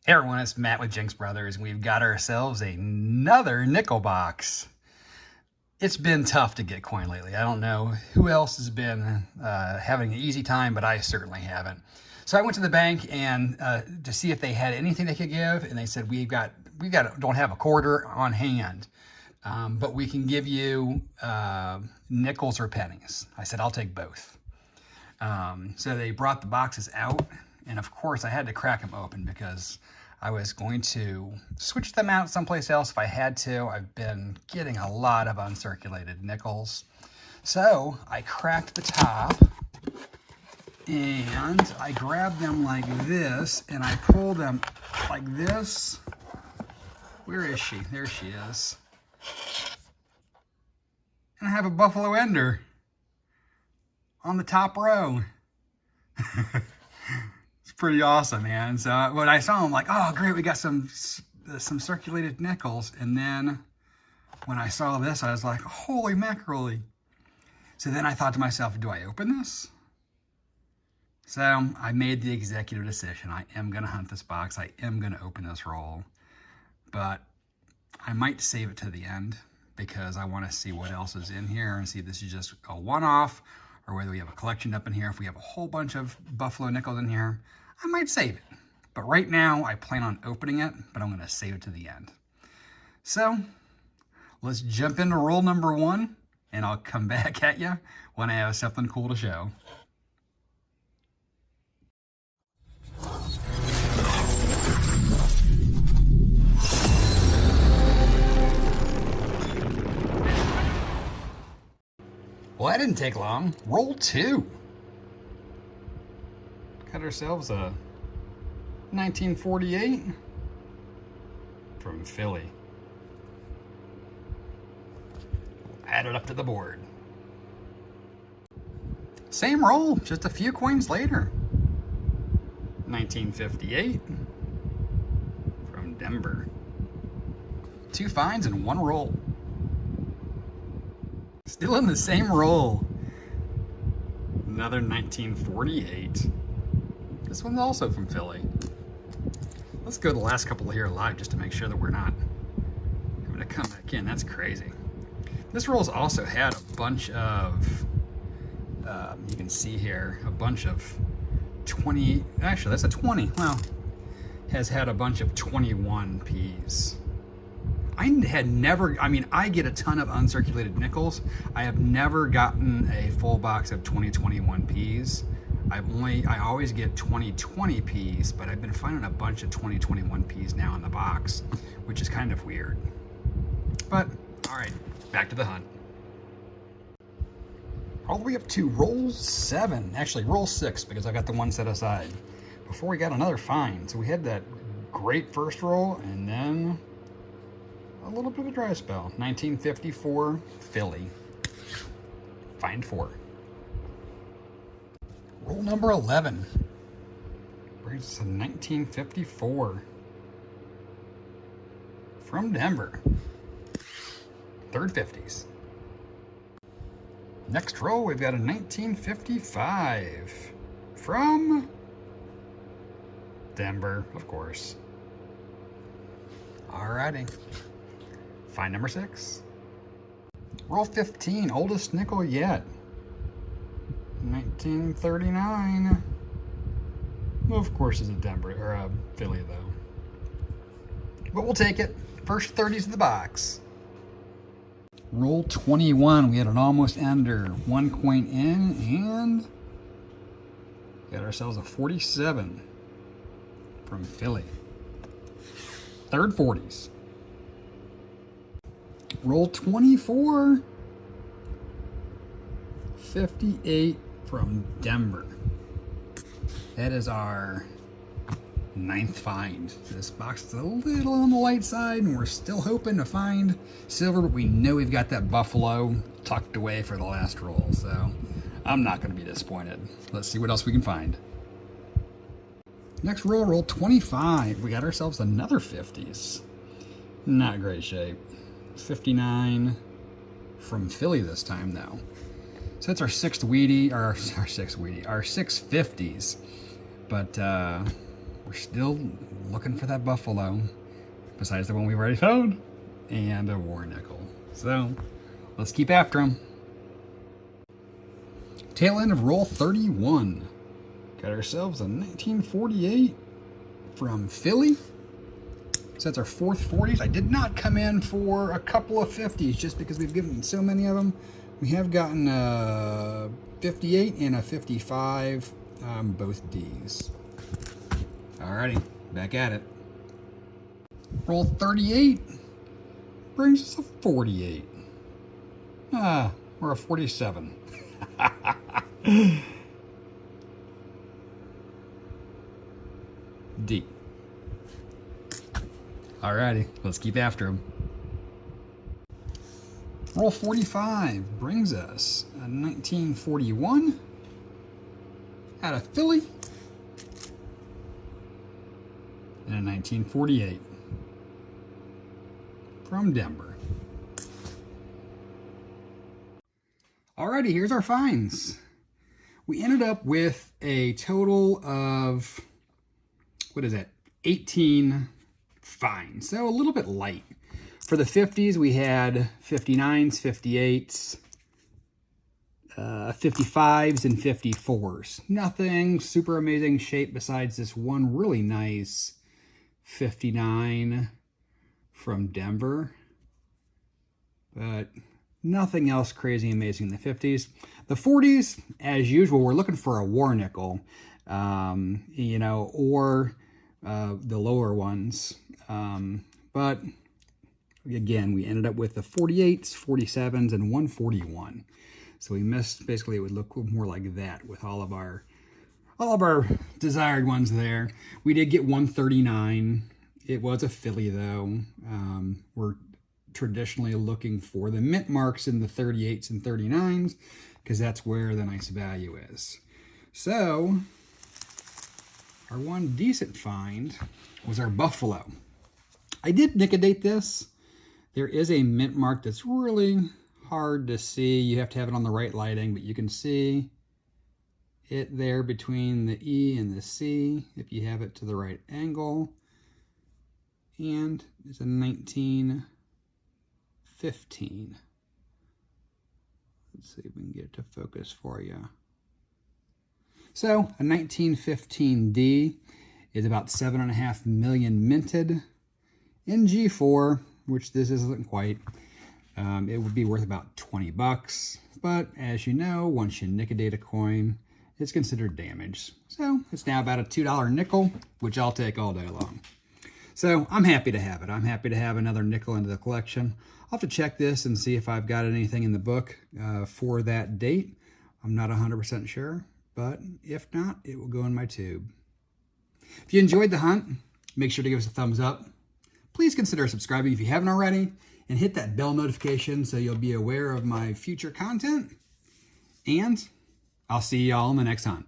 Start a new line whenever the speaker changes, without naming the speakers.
Hey everyone, it's Matt with jinX Brothers, and we've got ourselves another nickel box. It's been tough to get coin lately. I don't know who else has been having an easy time, but I certainly haven't. So I went to the bank and to see if they had anything they could give, and they said don't have a quarter on hand, but we can give you nickels or pennies. I said I'll take both. So they brought the boxes out, and of course I had to crack them open because I was going to switch them out someplace else if I had to. I've been getting a lot of uncirculated nickels. So I cracked the top and I grabbed them like this and I pulled them like this. Where is she? There she is. And I have a buffalo ender on the top row. It's pretty awesome, man. So when I saw them, I'm like, oh, great, we got some circulated nickels. And then when I saw this, I was like, holy mackerel. So then I thought to myself, do I open this? So I made the executive decision. I am going to hunt this box. I am going to open this roll. But I might save it to the end because I want to see what else is in here and see if this is just a one-off or whether we have a collection up in here. If we have a whole bunch of buffalo nickels in here, I might save it. But right now, I plan on opening it, but I'm gonna save it to the end. So, let's jump into roll number 1, and I'll come back at you when I have something cool to show. Well, that didn't take long. Roll 2. Got ourselves a 1948 from Philly. Add it up to the board. Same roll, just a few coins later. 1958 from Denver. 2 finds and 1 roll. Still in the same roll. Another 1948. This one's also from Philly. Let's go the last couple here live just to make sure that we're not having to come back in. That's crazy. This roll's also had a bunch of, you can see here, a bunch of 20, actually that's a 20. Well, has had a bunch of 21 Ps. I get a ton of uncirculated nickels. I have never gotten a full box of 2021 Ps. I always get 2020 Ps, but I've been finding a bunch of 2021 Ps now in the box, which is kind of weird. But, all right, back to the hunt. All the way up to roll 7, actually roll 6, because I got the one set aside. Before we got another find. So we had that great first roll, and then a little bit of a dry spell. 1954 Philly. Find 4. Roll number 11. Brings us to 1954 from Denver. Third 50s. Next roll, we've got a 1955 from Denver, of course. Alrighty. Find number 6. Roll 15, oldest nickel yet. 1939. Well, of course, it's a Denver or a Philly though. But we'll take it. First 30s of the box. Roll 21. We had an almost ender. 1 coin in and got ourselves a 47 from Philly. Third 40s. Roll 24. 58 from Denver. That is our 9th find. This box is a little on the light side, and we're still hoping to find silver, but we know we've got that buffalo tucked away for the last roll, so I'm not going to be disappointed. Let's see what else we can find. Next roll, roll 25. We got ourselves another 50s. Not great shape. 59 from Philly this time, though. So that's our 6th Wheatie, or our 6 50s. But we're still looking for that buffalo, besides the one we've already found, and a war nickel. So let's keep after them. Tail end of roll 31. Got ourselves a 1948 from Philly. So that's our fourth 40s. I did not come in for a couple of 50s just because we've given so many of them. We have gotten a 58 and a 55, both Ds. Alrighty, back at it. Roll 38 brings us a 48. We're a 47. D. Alrighty, let's keep after him. Roll 45 brings us a 1941 out of Philly and a 1948 from Denver. Alrighty, here's our finds. We ended up with a total of, 18 finds. So a little bit light. For the 50s, we had 59s, 58s, 55s, and 54s. Nothing super amazing shape besides this one really nice 59 from Denver. But nothing else crazy amazing in the 50s. The 40s, as usual, we're looking for a war nickel, you know, or the lower ones. But again, we ended up with the 48s, 47s, and 141. So we missed, basically it would look more like that with all of our desired ones there. We did get 139. It was a Philly though. We're traditionally looking for the mint marks in the 38s and 39s because that's where the nice value is. So our one decent find was our buffalo. I did nicodate this. There is a mint mark that's really hard to see. You have to have it on the right lighting, but you can see it there between the E and the C if you have it to the right angle. And it's a 1915. Let's see if we can get it to focus for you. So a 1915D is about 7.5 million minted. In G4, which this isn't quite, it would be worth about 20 bucks. But as you know, once you nicodate a coin, it's considered damaged. So it's now about a $2 nickel, which I'll take all day long. So I'm happy to have it. I'm happy to have another nickel into the collection. I'll have to check this and see if I've got anything in the book for that date. I'm not 100% sure, but if not, it will go in my tube. If you enjoyed the hunt, make sure to give us a thumbs up. Please consider subscribing if you haven't already, and hit that bell notification so you'll be aware of my future content. And I'll see y'all in the next hunt.